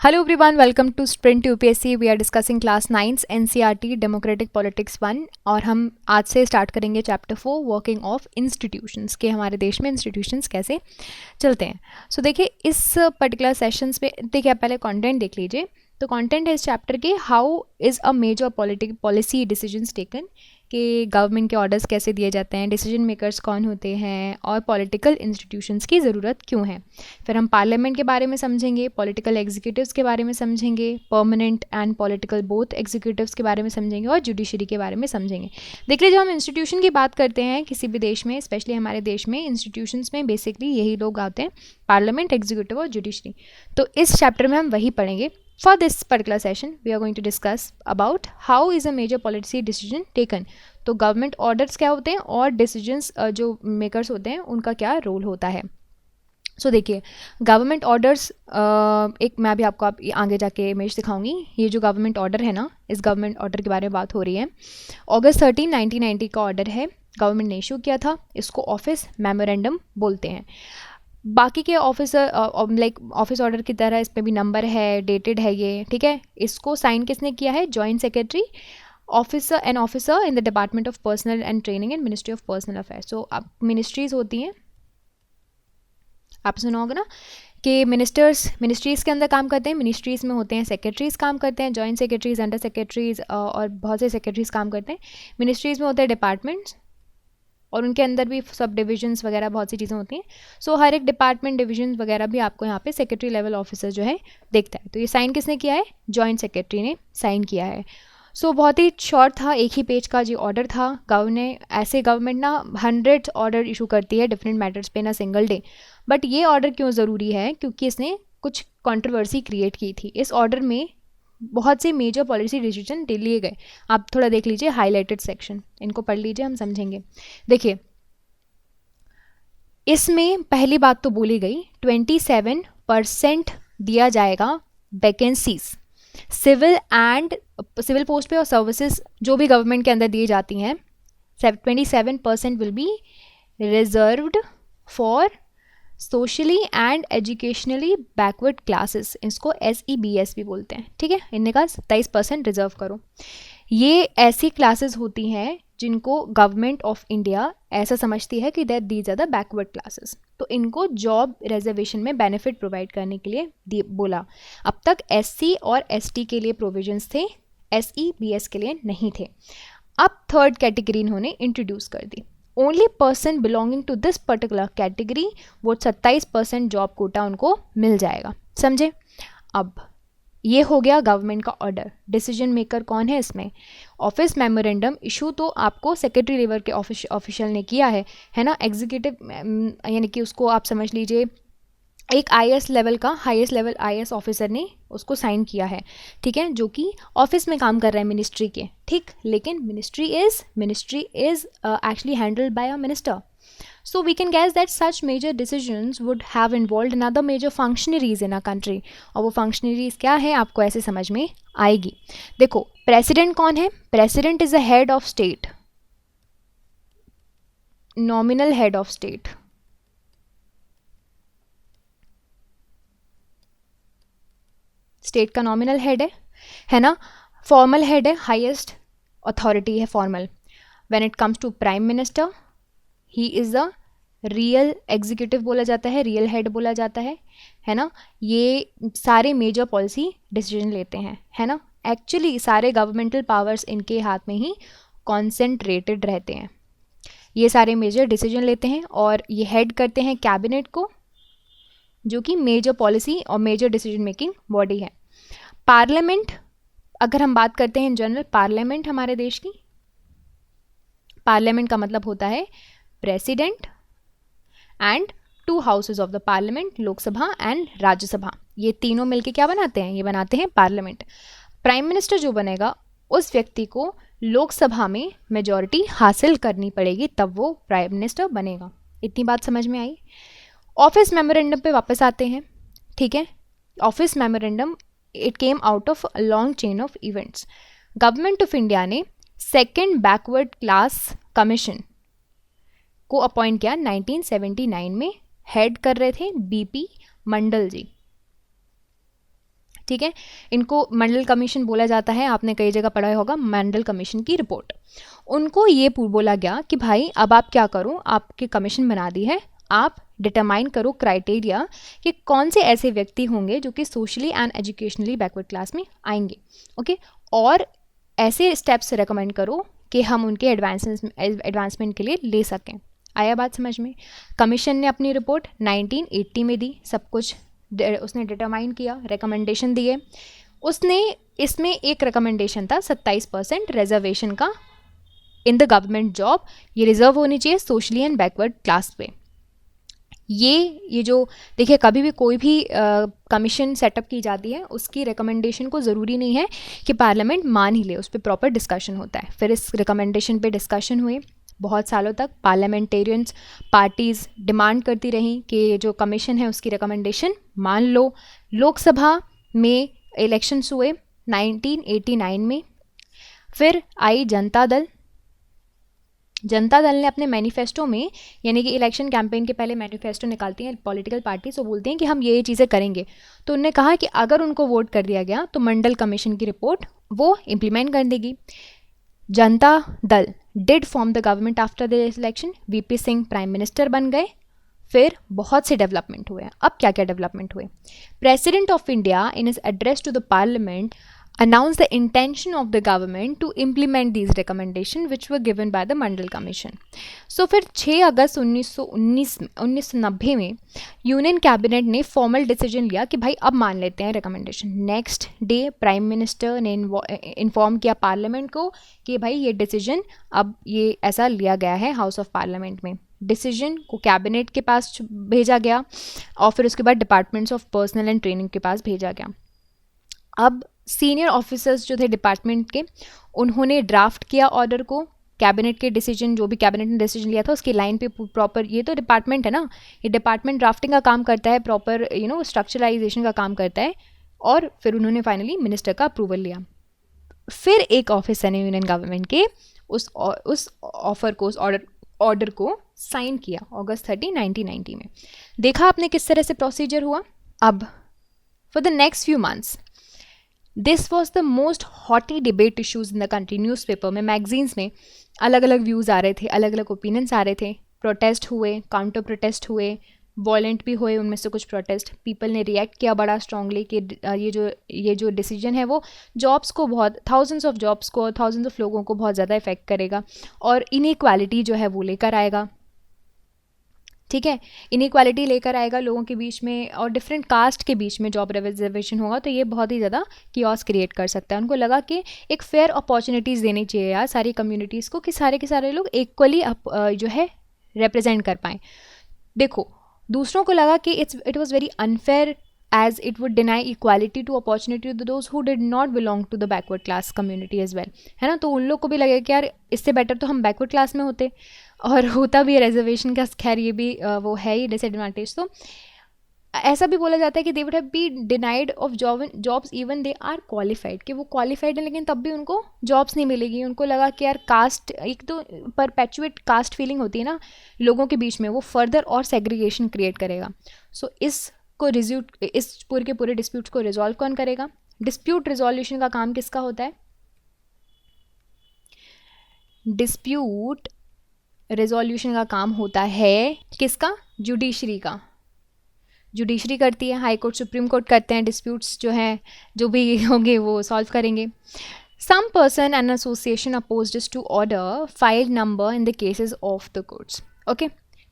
Hello everyone, welcome to Sprint UPSC. We are discussing class 9 NCERT Democratic Politics 1 और हम आज से start करेंगे चैप्टर 4 वर्किंग ऑफ इंस्टीट्यूशंस के हमारे देश में इंस्टीट्यूशंस कैसे चलते हैं. सो देखिए इस पर्टिकुलर सेशंस में देखिए आप पहले कंटेंट देख लीजिए. तो कंटेंट है इस चैप्टर के how is a major policy decisions taken कि गवर्नमेंट के ऑर्डर्स कैसे दिए जाते हैं, डिसीजन मेकर्स कौन होते हैं और पॉलिटिकल इंस्टीट्यूशंस की ज़रूरत क्यों है. फिर हम पार्लियामेंट के बारे में समझेंगे, पॉलिटिकल एग्जीक्यूटिव्स के बारे में समझेंगे, permanent and political both executives के बारे में समझेंगे और जुडिशरी के बारे में समझेंगे. देख लीजिए हम इंस्टीट्यूशन की बात करते हैं किसी भी देश में, स्पेशली हमारे देश में इंस्टीट्यूशंस में बेसिकली यही लोग आते हैं, पार्लियामेंट, एग्जीक्यूटिव और जुडिशरी. तो इस चैप्टर में हम वही पढ़ेंगे. For this particular session, we are going to discuss about how is a major policy decision taken. तो गवर्नमेंट ऑर्डर्स क्या होते हैं और डिसीजंस जो मेकर्स होते हैं उनका क्या रोल होता है. सो देखिए गवर्नमेंट ऑर्डर्स एक मैं भी आपको आगे जाके इमेज दिखाऊंगी. ये जो गवर्नमेंट ऑर्डर है ना, इस गवर्नमेंट ऑर्डर के बारे में बात हो रही है. अगस्त 13, 1990 का ऑर्डर है, गवर्नमेंट ने इशू किया था. इसको ऑफिस मेमोरेंडम बोलते हैं. बाकी के ऑफिसर लाइक ऑफिस ऑर्डर की तरह इसमें भी नंबर है, डेटेड है ये, ठीक है. इसको साइन किसने किया है? Joint secretary, officer and officer in the department of personal and training and ministry of personal affairs. So अब मिनिस्ट्रीज होती हैं, आप सुना होगा ना कि मिनिस्ट्रीज़ के अंदर काम करते हैं. मिनिस्ट्रीज़ में होते हैं सेक्रेटरीज़ काम करते हैं, जॉइंट सेक्रेटरीज, अंडर सेक्रेटरीज और बहुत से सेक्रेटरीज काम करते हैं. मिनिस्ट्रीज़ में होते हैं डिपार्टमेंट्स और उनके अंदर भी सब डिविजन्स वगैरह बहुत सी चीज़ें होती हैं. सो हर एक डिपार्टमेंट डिविजन वगैरह भी आपको यहाँ पे सेक्रेटरी लेवल ऑफिसर जो है देखता है. तो ये साइन किसने किया है? जॉइंट सेक्रेटरी ने साइन किया है. सो बहुत ही शॉर्ट था, एक ही पेज का जो ऑर्डर था. गवर्नमेंट ना 100 ऑर्डर इशू करती है डिफरेंट मैटर्स पे ना सिंगल डे. बट ये ऑर्डर क्यों ज़रूरी है? क्योंकि इसने कुछ कंट्रोवर्सी क्रिएट की थी. इस ऑर्डर में बहुत से मेजर पॉलिसी डिसीजन लिए गए. आप थोड़ा देख लीजिए हाईलाइटेड सेक्शन, इनको पढ़ लीजिए, हम समझेंगे. देखिए इसमें पहली बात तो बोली गई 27% दिया जाएगा वैकेंसीज सिविल पोस्ट पे और सर्विसेज जो भी गवर्नमेंट के अंदर दी जाती हैं. 27% will be reserved for socially and educationally backward classes. इसको SEBS भी बोलते हैं, ठीक है. इनने कहा 27% रिजर्व करो. ये ऐसी क्लासेस होती हैं जिनको गवर्नमेंट ऑफ इंडिया ऐसा समझती है कि these are the backward classes. तो इनको जॉब रिजर्वेशन में बेनिफिट प्रोवाइड करने के लिए बोला. अब तक SC और ST के लिए प्रोविजंस थे, SEBS के लिए नहीं थे. अब थर्ड कैटेगरी इन्होंने इंट्रोड्यूस कर दी. Only person belonging to this particular category वो 27% जॉब कोटा उनको मिल जाएगा. समझे? अब ये हो गया गवर्नमेंट का ऑर्डर. डिसीजन मेकर कौन है इसमें? ऑफिस मेमोरेंडम इशू तो आपको सेक्रेटरी लेवल के ऑफिशियल ने किया है ना. एग्जीक्यूटिव यानी कि उसको आप समझ लीजिए एक IAS लेवल का हाईएस्ट लेवल IAS ऑफिसर ने उसको साइन किया है, ठीक है, जो कि ऑफिस में काम कर रहा है मिनिस्ट्री के, ठीक. लेकिन ministry is actually handled by a minister. So we can guess that such major decisions would have involved another major functionaries in our country. और वो functionaries क्या है आपको ऐसे समझ में आएगी. देखो प्रेसिडेंट कौन है? President is a head of state, nominal head of state. State का नॉमिनल हेड है ना. फॉर्मल हेड है, हाईएस्ट अथॉरिटी है formal. When it comes to prime minister, he is a real executive बोला जाता है, रियल हेड बोला जाता है ना. ये सारे मेजर पॉलिसी डिसीजन लेते हैं, है ना. एक्चुअली सारे गवर्नमेंटल पावर्स इनके हाथ में ही कॉन्सेंट्रेटेड रहते हैं. ये सारे मेजर डिसीजन लेते हैं और ये हेड करते हैं कैबिनेट को, जो कि मेजर पॉलिसी और मेजर डिसीजन मेकिंग बॉडी है. पार्लियामेंट, अगर हम बात करते हैं इन जनरल, पार्लियामेंट हमारे देश की, पार्लियामेंट का मतलब होता है president and 2 houses of the parliament, Lok Sabha and Rajya Sabha. ये तीनों मिलके क्या बनाते हैं? ये बनाते हैं पार्लियामेंट. प्राइम मिनिस्टर जो बनेगा उस व्यक्ति को लोकसभा में मेजॉरिटी हासिल करनी पड़ेगी, तब वो प्राइम मिनिस्टर बनेगा. इतनी बात समझ में आई. ऑफिस मेमोरेंडम पे वापस आते हैं, ठीक है. Office memorandum it came out of a long chain of events. Government of India ने सेकेंड बैकवर्ड क्लास कमीशन को अपॉइंट किया 1979 में. हेड कर रहे थे BP मंडल जी, ठीक है, इनको मंडल कमीशन बोला जाता है, आपने कई जगह पढ़ा होगा मंडल कमीशन की रिपोर्ट। उनको ये बोला गया कि भाई अब आप क्या करो, आपकी कमीशन बना दी है, आप डिटरमाइन करो क्राइटेरिया कि कौन से ऐसे व्यक्ति होंगे जो कि socially and educationally backward class में आएंगे, ओके, और ऐसे स्टेप्स रिकमेंड करो कि हम उनके एडवांसमेंट के लिए ले सकें। आया बात समझ में? कमीशन ने अपनी रिपोर्ट 1980 में दी, सब कुछ उसने डिटरमाइन किया, रिकमेंडेशन दिए। उसने इसमें एक रिकमेंडेशन था 27% रिजर्वेशन का इन द गवर्नमेंट जॉब, ये रिजर्व होनी चाहिए सोशली एंड बैकवर्ड क्लास पे। ये जो देखिए, कभी भी कोई भी कमीशन सेटअप की जाती है, उसकी रिकमेंडेशन को ज़रूरी नहीं है कि पार्लियामेंट मान ही ले, उस पर प्रॉपर डिस्कशन होता है। फिर इस रिकमेंडेशन पे डिस्कशन हुए बहुत सालों तक, पार्लियामेंटेरियंस पार्टीज़ डिमांड करती रहीं कि जो कमीशन है उसकी रिकमेंडेशन मान लो। लोकसभा में इलेक्शंस हुए 1989 में। फिर आई जनता दल। जनता दल ने अपने मैनिफेस्टो में, यानी कि इलेक्शन कैंपेन के पहले मैनिफेस्टो निकालती हैं पॉलिटिकल पार्टी, तो बोलती हैं कि हम ये चीज़ें करेंगे। तो उन्होंने कहा कि अगर उनको वोट कर दिया गया तो मंडल कमीशन की रिपोर्ट वो इम्प्लीमेंट कर देगी। Janata Dal did form the government after the election. VP Singh prime minister बन गए। फिर बहुत से डेवलपमेंट हुए। अब क्या क्या डेवलपमेंट हुए? President of India in his address to the parliament announced the intention of the government to implement these recommendations which were given by the Mandal Commission. So फिर 6 अगस्त 1990 में यूनियन कैबिनेट ने formal decision लिया कि भाई अब मान लेते हैं recommendation. Next day prime minister ने इन्फॉर्म किया पार्लियामेंट को कि भाई ये डिसीजन अब ये ऐसा लिया गया है हाउस ऑफ पार्लियामेंट में। डिसीजन को कैबिनेट के पास भेजा गया और फिर उसके बाद departments of personal and training के पास भेजा गया। अब सीनियर ऑफिसर्स जो थे डिपार्टमेंट के, उन्होंने ड्राफ्ट किया ऑर्डर को। कैबिनेट के डिसीजन, जो भी कैबिनेट ने डिसीजन लिया था उसकी लाइन पे प्रॉपर, ये तो डिपार्टमेंट है ना, ये डिपार्टमेंट ड्राफ्टिंग का काम करता है, प्रॉपर स्ट्रक्चराइजेशन का काम करता है। और फिर उन्होंने फाइनली मिनिस्टर का अप्रूवल लिया। फिर एक ऑफिसर ने यूनियन गवर्नमेंट के उस ऑर्डर को साइन किया अगस्त 30, 1990 में। देखा आपने किस तरह से प्रोसीजर हुआ। अब for the next few months this was the most hotly debate issues in the country. Newspaper में, मैगजीन्स में अलग अलग व्यूज़ आ रहे थे, अलग अलग ओपिनियंस आ रहे थे। प्रोटेस्ट हुए, काउंटर प्रोटेस्ट हुए, वॉलेंट भी हुए, उनमें से कुछ प्रोटेस्ट। पीपल ने रिएक्ट किया बड़ा स्ट्रांगली कि ये जो डिसीजन है वो जॉब्स को बहुत, थाउजेंड्स ऑफ जॉब्स को, थाउजेंड्स ऑफ लोगों को बहुत ज़्यादा इफेक्ट करेगा और इनइक्वालिटी जो है वो लेकर आएगा। ठीक है, इनइक्वालिटी लेकर आएगा लोगों के बीच में और डिफरेंट कास्ट के बीच में जॉब रिजर्वेशन होगा तो ये बहुत ही ज़्यादा कियोस क्रिएट कर सकता है। उनको लगा कि एक फेयर अपॉर्चुनिटीज़ देनी चाहिए यार सारी कम्युनिटीज़ को, कि सारे के सारे लोग इक्वली जो है रिप्रेजेंट कर पाएँ। देखो, दूसरों को लगा कि it was very unfair as it would deny equality to opportunity to those who did not belong to the backward class community as well, है ना। तो उन लोग को भी लगेगा कि यार इससे बेटर तो हम बैकवर्ड क्लास में होते, और होता भी है रिजर्वेशन का, खैर ये भी वो है ही डिसएडवांटेज। तो ऐसा भी बोला जाता है कि they would have be denied of jobs even they are qualified, कि वो क्वालिफाइड है लेकिन तब भी उनको जॉब्स नहीं मिलेगी। उनको लगा कि यार कास्ट, एक तो परपेचुएट कास्ट फीलिंग होती है ना लोगों के बीच में, वो फर्दर और सेग्रीगेशन क्रिएट करेगा। सो इस पूरे के पूरे डिस्प्यूट्स को रिजॉल्व कौन करेगा? डिस्प्यूट रिजोल्यूशन का काम किसका होता है? डिस्प्यूट रिजोल्यूशन का काम होता है किसका? जुडिशरी का। जुडिशरी करती है, हाई कोर्ट, सुप्रीम कोर्ट करते हैं। डिस्प्यूट्स जो हैं जो भी होंगे वो सॉल्व करेंगे। Some person and association opposed this to order file number in the cases of the courts. Okay,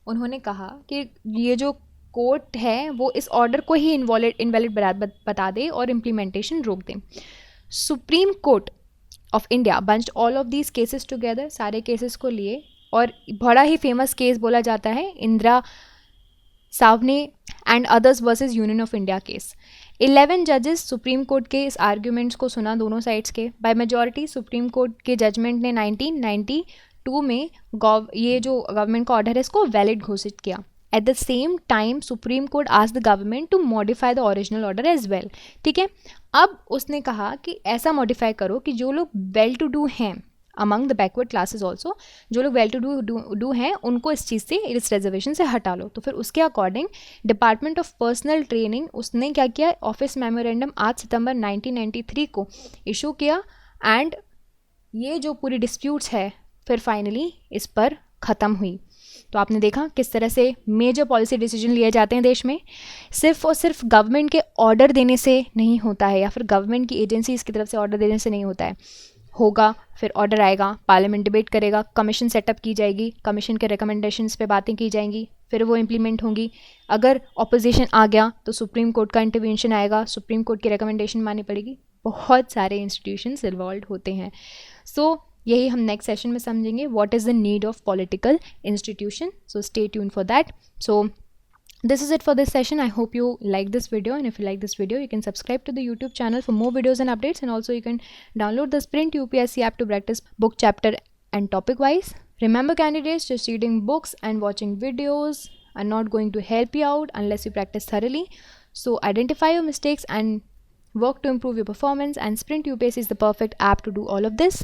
उन्होंने कहा कि ये जो कोर्ट है वो इस ऑर्डर को ही इनवैलिड बता दे और इम्प्लीमेंटेशन रोक दे। Supreme Court of India bunched all of these cases together, सारे केसेस को लिए, और बड़ा ही फेमस केस बोला जाता है Indira Sawhney and others versus Union of India case. 11 जजेस सुप्रीम कोर्ट के इस आर्ग्यूमेंट्स को सुना दोनों साइड्स के। बाय मेजॉरिटी सुप्रीम कोर्ट के जजमेंट ने 1992 में ये जो गवर्नमेंट का ऑर्डर है इसको वैलिड घोषित किया। At the same time, Supreme Court asked the government to modify the original order as well. ठीक है, अब उसने कहा कि ऐसा मॉडिफाई करो कि जो लोग वेल टू डू हैं, among the backward classes also, जो लोग वेल टू डू हैं उनको इस चीज़ से, इस रिजर्वेशन से हटा लो। तो फिर उसके according department of personal training उसने क्या किया, ऑफिस मेमोरेंडम 8 सितंबर 1993 को इशू किया एंड ये जो पूरी डिस्प्यूट्स है फिर फाइनली इस पर ख़त्म हुई। तो आपने देखा किस तरह से मेजर पॉलिसी डिसीजन लिए जाते हैं देश में, सिर्फ और सिर्फ गवर्नमेंट के ऑर्डर देने से नहीं होता है, या फिर गवर्नमेंट की एजेंसीज़ की तरफ से ऑर्डर देने से नहीं होता है। होगा, फिर ऑर्डर आएगा, पार्लियामेंट डिबेट करेगा, कमीशन सेटअप की जाएगी, कमीशन के रिकमेंडेशंस पे बातें की जाएंगी, फिर वो इम्प्लीमेंट होंगी। अगर ऑपोजिशन आ गया तो सुप्रीम कोर्ट का इंटरवेंशन आएगा, सुप्रीम कोर्ट की रिकमेंडेशन माननी पड़ेगी। बहुत सारे इंस्टीट्यूशंस इन्वॉल्व होते हैं। सो यही हम नेक्स्ट सेशन में समझेंगे, what is the need of political institution. So stay tune for that. So this is it for this session. I hope you like this video, and if you like this video you can subscribe to the YouTube channel for more videos and updates, and also you can download the Sprint UPSC app to practice book chapter and topic wise. Remember candidates, just reading books and watching videos are not going to help you out unless you practice thoroughly. So identify your mistakes and work to improve your performance, and Sprint UPSC is the perfect app to do all of this.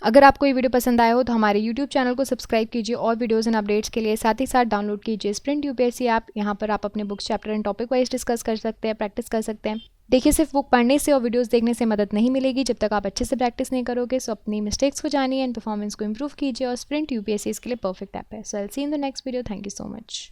अगर आपको ये video पसंद आया हो तो हमारे YouTube channel को subscribe कीजिए और वीडियोस एंड अपडेट्स के लिए, साथ ही साथ डाउनलोड कीजिए स्प्रिंट यूपीएससी ऐप। यहाँ पर आप अपने books chapter and topic wise discuss कर सकते हैं, प्रैक्टिस कर सकते हैं। देखिए, सिर्फ बुक पढ़ने से और वीडियोस देखने से मदद नहीं मिलेगी जब तक आप अच्छे से प्रैक्टिस नहीं करोगे। सो अपनी मिस्टेक्स को जानिए एंड परफॉर्मेंस को इंप्रूव कीजिए, और स्प्रिंट यूपीएससी इसके लिए परफेक्ट ऐप है। So I will see in the next video. Thank you so much.